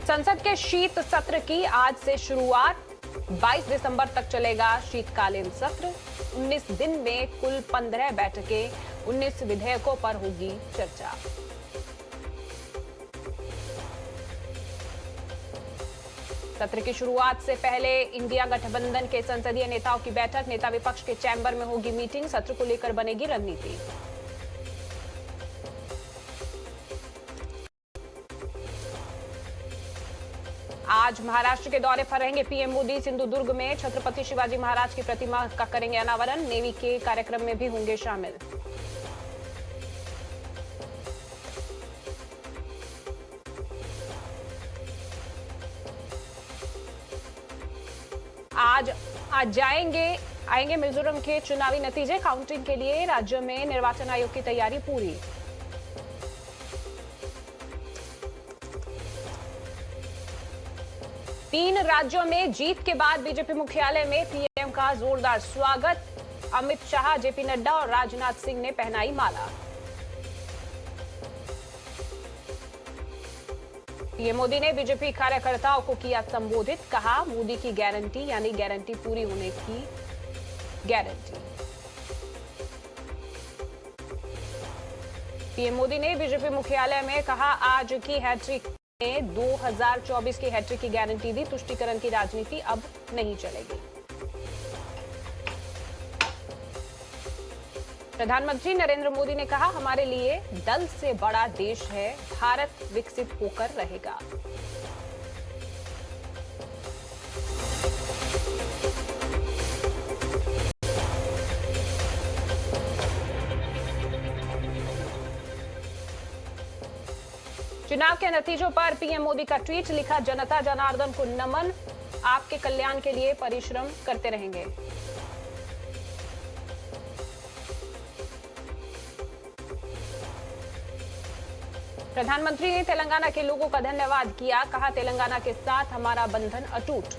संसद के शीत सत्र की आज से शुरुआत। 22 दिसंबर तक चलेगा शीतकालीन सत्र। 19 दिन में कुल 15 बैठकें, 19 विधेयकों पर होगी चर्चा। सत्र की शुरुआत से पहले इंडिया गठबंधन के संसदीय नेताओं की बैठक, नेता विपक्ष के चैम्बर में होगी मीटिंग। सत्र को लेकर बनेगी रणनीति। आज महाराष्ट्र के दौरे पर रहेंगे पीएम मोदी। सिंधुदुर्ग में छत्रपति शिवाजी महाराज की प्रतिमा का करेंगे अनावरण। नेवी के कार्यक्रम में भी होंगे शामिल। आज आएंगे मिजोरम के चुनावी नतीजे। काउंटिंग के लिए राज्य में निर्वाचन आयोग की तैयारी पूरी। तीन राज्यों में जीत के बाद बीजेपी मुख्यालय में पीएम का जोरदार स्वागत। अमित शाह, जेपी नड्डा और राजनाथ सिंह ने पहनाई माला। पीएम मोदी ने बीजेपी कार्यकर्ताओं को किया संबोधित। कहा, मोदी की गारंटी यानी गारंटी पूरी होने की गारंटी। पीएम मोदी ने बीजेपी मुख्यालय में कहा, आज की हैट्रिक ने 2024 की हैट्रिक की गारंटी दी। तुष्टीकरण की राजनीति अब नहीं चलेगी। प्रधानमंत्री नरेंद्र मोदी ने कहा, हमारे लिए दल से बड़ा देश है, भारत विकसित होकर रहेगा। चुनाव के नतीजों पर पीएम मोदी का ट्वीट। लिखा, जनता जनार्दन को नमन, आपके कल्याण के लिए परिश्रम करते रहेंगे। प्रधानमंत्री ने तेलंगाना के लोगों का धन्यवाद किया। कहा, तेलंगाना के साथ हमारा बंधन अटूट।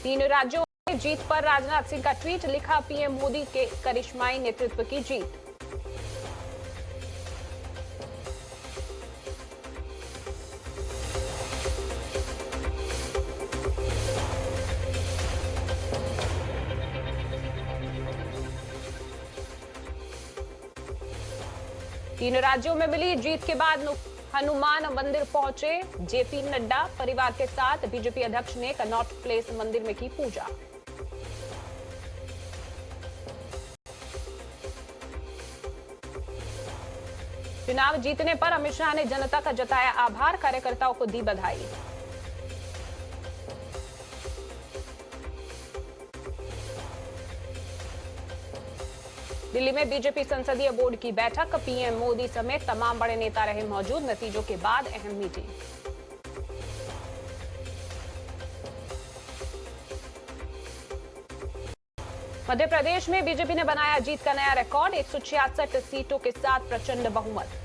तीन राज्यों में जीत पर राजनाथ सिंह का ट्वीट। लिखा, पीएम मोदी के करिश्माई नेतृत्व की जीत। तीन राज्यों में मिली जीत के बाद हनुमान मंदिर पहुंचे जेपी नड्डा। परिवार के साथ बीजेपी अध्यक्ष ने कनॉट प्लेस मंदिर में की पूजा। चुनाव जीतने पर अमित शाह ने जनता का जताया आभार। कार्यकर्ताओं को दी बधाई। दिल्ली में बीजेपी संसदीय बोर्ड की बैठक। पीएम मोदी समेत तमाम बड़े नेता रहे मौजूद। नतीजों के बाद अहम मीटिंग। मध्य प्रदेश में बीजेपी ने बनाया जीत का नया रिकॉर्ड। 166 सीटों के साथ प्रचंड बहुमत।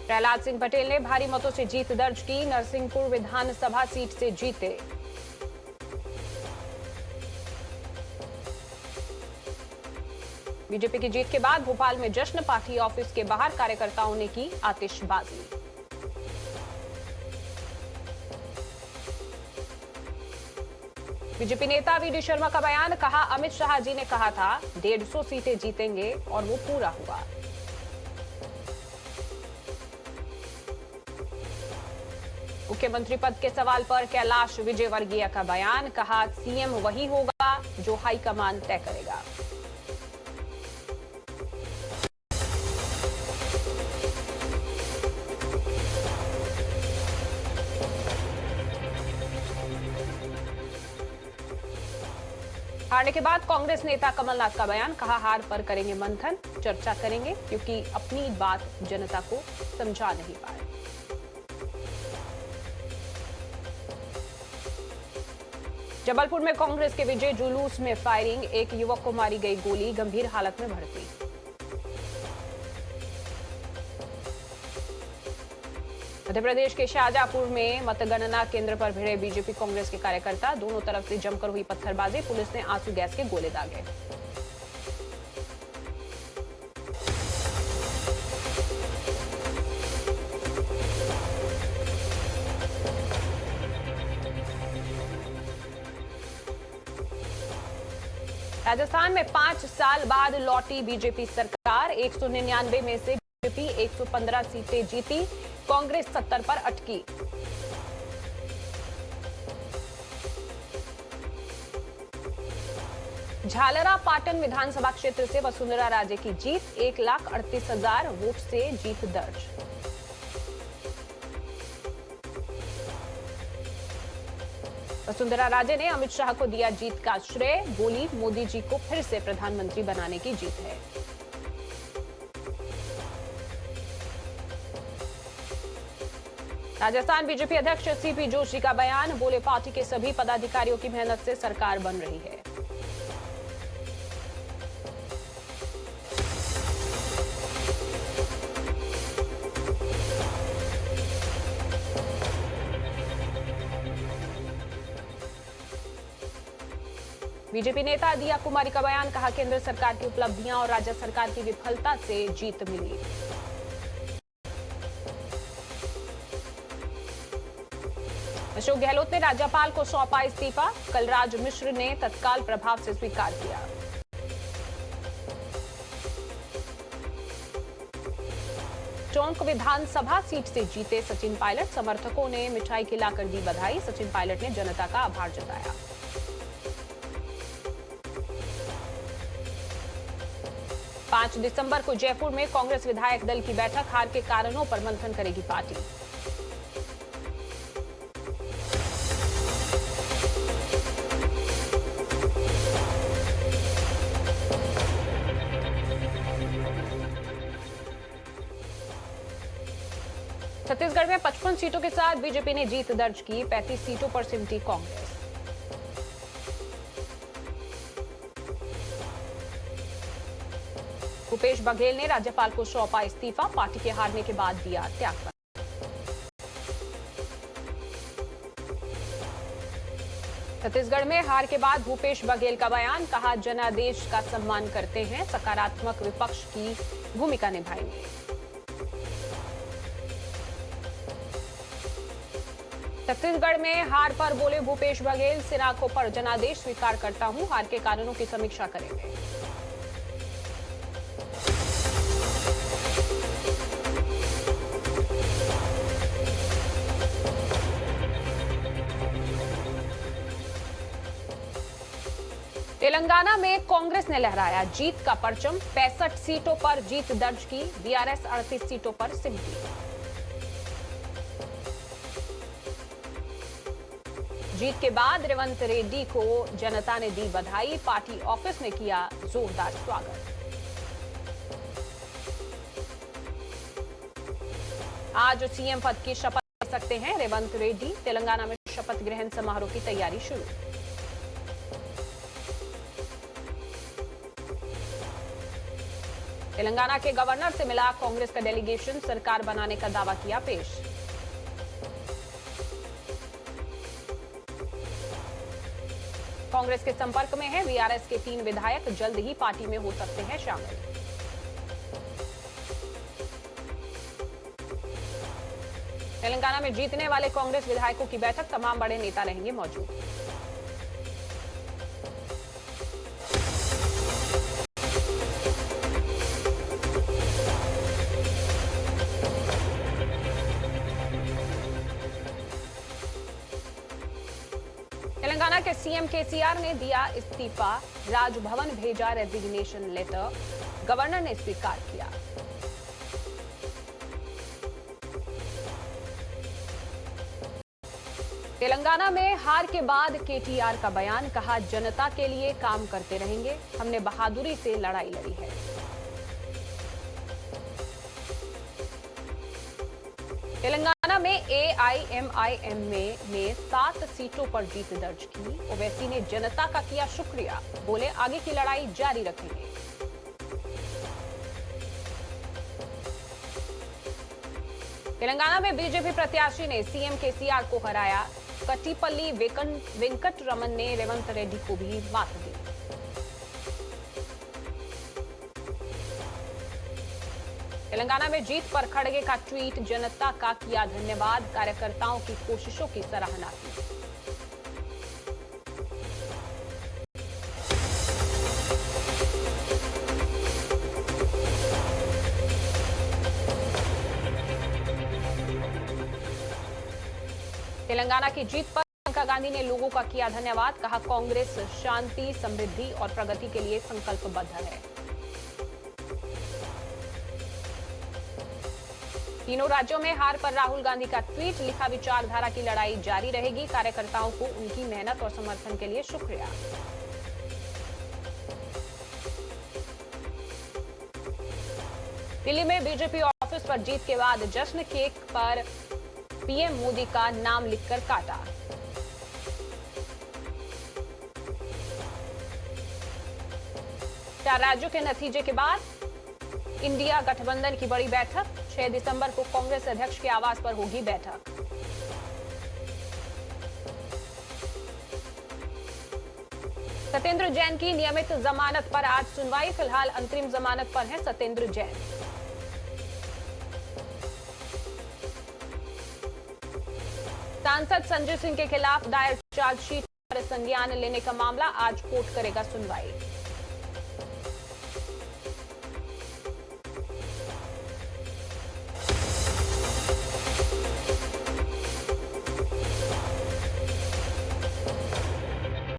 प्रहलाद सिंह पटेल ने भारी मतों से जीत दर्ज की। नरसिंहपुर विधानसभा सीट से जीते। बीजेपी की जीत के बाद भोपाल में जश्न। पार्टी ऑफिस के बाहर कार्यकर्ताओं ने की आतिशबाजी। बीजेपी नेता वी डी शर्मा का बयान। कहा, अमित शाह जी ने कहा था 150 सीटें जीतेंगे और वो पूरा हुआ। मुख्यमंत्री पद के सवाल पर कैलाश विजयवर्गीय का बयान। कहा, सीएम वही होगा जो हाईकमान तय करेगा। हारने के बाद कांग्रेस नेता कमलनाथ का बयान। कहा, हार पर करेंगे मंथन, चर्चा करेंगे क्योंकि अपनी बात जनता को समझा नहीं पाए। जबलपुर में कांग्रेस के विजय जुलूस में फायरिंग, एक युवक को मारी गई गोली, गंभीर हालत में भर्ती। मध्य प्रदेश के शाहजहांपुर में मतगणना केंद्र पर भिड़े बीजेपी कांग्रेस के कार्यकर्ता, दोनों तरफ से जमकर हुई पत्थरबाजी, पुलिस ने आंसू गैस के गोले दागे। राजस्थान में 5 साल बाद लौटी बीजेपी सरकार, 199 में से बीजेपी 115 सीटें जीती, कांग्रेस 70 पर अटकी। झालरा पाटन विधानसभा क्षेत्र से वसुंधरा राजे की जीत, 1,38,000 वोट से जीत दर्ज। वसुंधरा राजे ने अमित शाह को दिया जीत का श्रेय, बोली मोदी जी को फिर से प्रधानमंत्री बनाने की जीत है। राजस्थान बीजेपी अध्यक्ष सीपी जोशी का बयान, बोले पार्टी के सभी पदाधिकारियों की मेहनत से सरकार बन रही है। बीजेपी नेता दिया कुमारी का बयान, कहा केंद्र सरकार की उपलब्धियां और राज्य सरकार की विफलता से जीत मिली। अशोक गहलोत ने राज्यपाल को सौंपा इस्तीफा, कलराज मिश्र ने तत्काल प्रभाव से स्वीकार किया। टोंक विधानसभा सीट से जीते सचिन पायलट, समर्थकों ने मिठाई खिलाकर दी बधाई, सचिन पायलट ने जनता का आभार जताया। 5 दिसंबर को जयपुर में कांग्रेस विधायक दल की बैठक, हार के कारणों पर मंथन करेगी पार्टी। छत्तीसगढ़ में 55 सीटों के साथ बीजेपी ने जीत दर्ज की, 35 सीटों पर सिमटी कांग्रेस। भूपेश बघेल ने राज्यपाल को सौंपा इस्तीफा, पार्टी के हारने के बाद दिया त्यागपत्र। छत्तीसगढ़ में हार के बाद भूपेश बघेल का बयान, कहा जनादेश का सम्मान करते हैं, सकारात्मक विपक्ष की भूमिका निभाएंगे। छत्तीसगढ़ में हार पर बोले भूपेश बघेल, सिराकों पर जनादेश स्वीकार करता हूं, हार के कारणों की समीक्षा करेंगे। तेलंगाना में कांग्रेस ने लहराया जीत का परचम, 65 सीटों पर जीत दर्ज की, बीआरएस 38 सीटों पर सिमटी। जीत के बाद रेवंत रेड्डी को जनता ने दी बधाई, पार्टी ऑफिस में किया जोरदार स्वागत। आज सीएम पद की शपथ ले सकते हैं रेवंत रेड्डी, तेलंगाना में शपथ ग्रहण समारोह की तैयारी शुरू। तेलंगाना के गवर्नर से मिला कांग्रेस का डेलीगेशन, सरकार बनाने का दावा किया पेश। कांग्रेस के संपर्क में है बीआरएस के 3 विधायक, जल्द ही पार्टी में हो सकते हैं शामिल। तेलंगाना में जीतने वाले कांग्रेस विधायकों की बैठक, तमाम बड़े नेता रहेंगे मौजूद। तेलंगाना के सीएम केसीआर ने दिया इस्तीफा, राजभवन भेजा रेजिग्नेशन लेटर, गवर्नर ने स्वीकार किया। तेलंगाना में हार के बाद केटीआर का बयान, कहा जनता के लिए काम करते रहेंगे, हमने बहादुरी से लड़ाई लड़ी है। तेलंगाना तेलंगाना में AIMIM ने 7 सीटों पर जीत दर्ज की। ओवैसी ने जनता का किया शुक्रिया, बोले आगे की लड़ाई जारी रखेंगे। तेलंगाना में बीजेपी प्रत्याशी ने सीएम केसीआर को हराया। कट्टीपल्ली वेंकट रमन ने रेवंत रेड्डी को भी मात दी। तेलंगाना में जीत पर खड़गे का ट्वीट, जनता का किया धन्यवाद, कार्यकर्ताओं की कोशिशों की सराहना की। तेलंगाना की जीत पर प्रियंका गांधी ने लोगों का किया धन्यवाद, कहा कांग्रेस शांति, समृद्धि और प्रगति के लिए संकल्पबद्ध है। तीनों राज्यों में हार पर राहुल गांधी का ट्वीट, लिखा विचारधारा की लड़ाई जारी रहेगी, कार्यकर्ताओं को उनकी मेहनत और समर्थन के लिए शुक्रिया। दिल्ली में बीजेपी ऑफिस पर जीत के बाद जश्न, केक पर पीएम मोदी का नाम लिखकर काटा। चार राज्यों के नतीजे के बाद इंडिया गठबंधन की बड़ी बैठक, 6 दिसंबर को कांग्रेस अध्यक्ष के आवास पर होगी बैठक। सत्येंद्र जैन की नियमित जमानत पर आज सुनवाई, फिलहाल अंतरिम जमानत पर हैं सत्येंद्र जैन। सांसद संजय सिंह के खिलाफ दायर चार्जशीट पर संज्ञान लेने का मामला, आज कोर्ट करेगा सुनवाई।